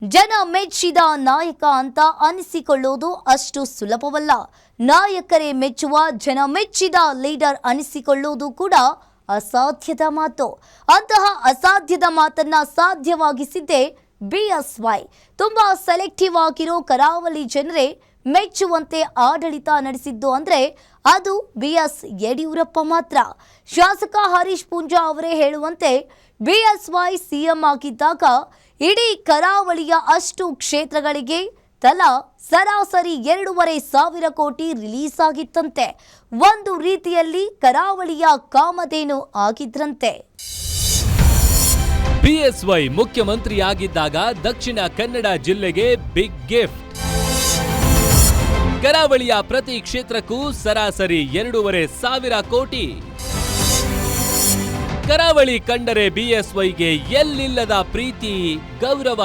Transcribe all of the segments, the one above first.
ಜನ ಮೆಚ್ಚಿದ ನಾಯಕ ಅಂತ ಅನಿಸಿಕೊಳ್ಳುವುದು ಅಷ್ಟು ಸುಲಭವಲ್ಲ. ನಾಯಕರೇ ಮೆಚ್ಚುವ ಜನ ಮೆಚ್ಚಿದ ಲೀಡರ್ ಅನಿಸಿಕೊಳ್ಳುವುದು ಕೂಡ ಅಸಾಧ್ಯದ ಮಾತು. ಅಂತಹ ಅಸಾಧ್ಯದ ಮಾತನ್ನ ಸಾಧ್ಯವಾಗಿಸಿದ್ದೇ ಬಿಎಸ್ವೈ. ತುಂಬಾ ಸೆಲೆಕ್ಟಿವ್ ಆಗಿರೋ ಕರಾವಳಿ ಜನರೇ ಮೆಚ್ಚುವಂತೆ ಆಡಳಿತ ನಡೆಸಿದ್ದು ಅಂದ್ರೆ ಅದು ಬಿಎಸ್ ಯಡಿಯೂರಪ್ಪ ಮಾತ್ರ. ಶಾಸಕ ಹರೀಶ್ ಪೂಂಜಾ ಅವರೇ ಹೇಳುವಂತೆ ಬಿಎಸ್ವೈ ಸಿಎಂ ಆಗಿದ್ದಾಗ ಇಡೀ ಕರಾವಳಿಯ ಅಷ್ಟು ಕ್ಷೇತ್ರಗಳಿಗೆ ತಲಾ ಸರಾಸರಿ 2,500 ಕೋಟಿ ರಿಲೀಸ್ ಆಗಿತ್ತಂತೆ. ಒಂದು ರೀತಿಯಲ್ಲಿ ಕರಾವಳಿಯ ಕಾಮಧೇನು ಆಗಿದ್ರಂತೆ. ಬಿಎಸ್ವೈ ಮುಖ್ಯಮಂತ್ರಿಯಾಗಿದ್ದಾಗ ದಕ್ಷಿಣ ಕನ್ನಡ ಜಿಲ್ಲೆಗೆ ಬಿಗ್ ಗಿಫ್ಟ್. ಕರಾವಳಿಯ ಪ್ರತಿ ಕ್ಷೇತ್ರಕ್ಕೂ ಸರಾಸರಿ 2,500 ಕೋಟಿ. ಕರಾವಳಿ ಕಂಡರೆ ಬಿಎಸ್ವೈಗೆ ಎಲ್ಲಿಲ್ಲದ ಪ್ರೀತಿ, ಗೌರವ,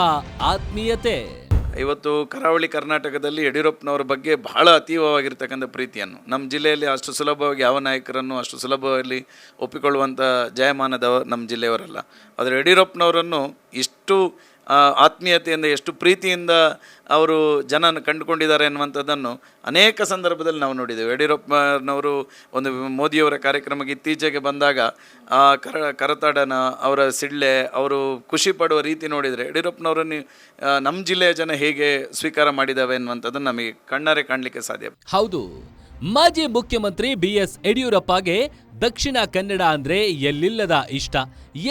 ಆತ್ಮೀಯತೆ. ಇವತ್ತು ಕರಾವಳಿ ಕರ್ನಾಟಕದಲ್ಲಿ ಯಡಿಯೂರಪ್ಪನವರ ಬಗ್ಗೆ ಬಹಳ ಅತೀವವಾಗಿರ್ತಕ್ಕಂಥ ಪ್ರೀತಿಯನ್ನು ನಮ್ಮ ಜಿಲ್ಲೆಯಲ್ಲಿ ಅಷ್ಟು ಸುಲಭವಾಗಿ ಯಾವ ನಾಯಕರನ್ನು ಅಷ್ಟು ಸುಲಭವಾಗಿ ಒಪ್ಪಿಕೊಳ್ಳುವಂಥ ಜಯಮಾನದವ ನಮ್ಮ ಜಿಲ್ಲೆಯವರಲ್ಲ. ಆದರೆ ಯಡಿಯೂರಪ್ಪನವರನ್ನು ಇಷ್ಟು ಆತ್ಮೀಯತೆಯಿಂದ ಎಷ್ಟು ಪ್ರೀತಿಯಿಂದ ಅವರು ಜನ ಕಂಡುಕೊಂಡಿದ್ದಾರೆ ಅನ್ನುವಂಥದ್ದನ್ನು ಅನೇಕ ಸಂದರ್ಭದಲ್ಲಿ ನಾವು ನೋಡಿದ್ದೇವೆ. ಯಡಿಯೂರಪ್ಪನವರು ಒಂದು ಮೋದಿಯವರ ಕಾರ್ಯಕ್ರಮಕ್ಕೆ ಇತ್ತೀಚೆಗೆ ಬಂದಾಗ ಕರತಾಡನ ಅವರ ಸಿಡ್ಲೆ ಅವರು ಖುಷಿ ಪಡುವ ರೀತಿ ನೋಡಿದರೆ ಯಡಿಯೂರಪ್ಪನವರನ್ನು ನಮ್ಮ ಜಿಲ್ಲೆಯ ಜನ ಹೇಗೆ ಸ್ವೀಕಾರ ಮಾಡಿದ್ದಾವೆ ಅನ್ನುವಂಥದ್ದನ್ನು ನಮಗೆ ಕಣ್ಣಾರೆ ಕಾಣಲಿಕ್ಕೆ ಸಾಧ್ಯ. ಹೌದು, ಮಾಜಿ ಮುಖ್ಯಮಂತ್ರಿ ಬಿಎಸ್ ಯಡಿಯೂರಪ್ಪಗೆ ದಕ್ಷಿಣ ಕನ್ನಡ ಅಂದ್ರೆ ಎಲ್ಲಿಲ್ಲದ ಇಷ್ಟ,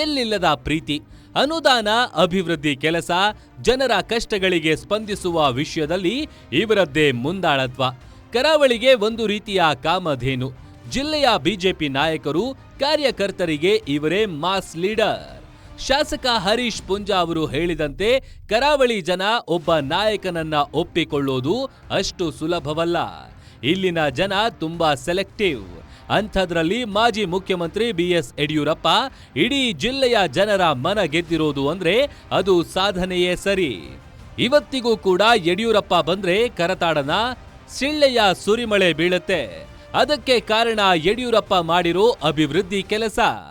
ಎಲ್ಲಿಲ್ಲದ ಪ್ರೀತಿ. ಅನುದಾನ, ಅಭಿವೃದ್ಧಿ ಕೆಲಸ, ಜನರ ಕಷ್ಟಗಳಿಗೆ ಸ್ಪಂದಿಸುವ ವಿಷಯದಲ್ಲಿ ಇವರದ್ದೇ ಮುಂದಾಳತ್ವ. ಕರಾವಳಿಗೆ ಒಂದು ರೀತಿಯ ಕಾಮಧೇನು. ಜಿಲ್ಲೆಯ ಬಿಜೆಪಿ ನಾಯಕರು, ಕಾರ್ಯಕರ್ತರಿಗೆ ಇವರೇ ಮಾಸ್ ಲೀಡರ್. ಶಾಸಕ ಹರೀಶ್ ಪೂಂಜಾ ಅವರು ಹೇಳಿದಂತೆ ಕರಾವಳಿ ಜನ ಒಬ್ಬ ನಾಯಕನನ್ನ ಒಪ್ಪಿಕೊಳ್ಳೋದು ಅಷ್ಟು ಸುಲಭವಲ್ಲ. ಇಲ್ಲಿನ ಜನ ತುಂಬಾ ಸೆಲೆಕ್ಟಿವ್. ಅಂಥದ್ರಲ್ಲಿ ಮಾಜಿ ಮುಖ್ಯಮಂತ್ರಿ ಬಿಎಸ್ ಯಡಿಯೂರಪ್ಪ ಇಡೀ ಜಿಲ್ಲೆಯ ಜನರ ಮನ ಗೆದ್ದಿರೋದು ಅಂದ್ರೆ ಅದು ಸಾಧನೆಯೇ ಸರಿ. ಇವತ್ತಿಗೂ ಕೂಡ ಯಡಿಯೂರಪ್ಪ ಬಂದ್ರೆ ಕರತಾಡನ, ಸಿಳ್ಳೆಯ ಸುರಿಮಳೆ ಬೀಳುತ್ತೆ. ಅದಕ್ಕೆ ಕಾರಣ ಯಡಿಯೂರಪ್ಪ ಮಾಡಿರೋ ಅಭಿವೃದ್ಧಿ ಕೆಲಸ.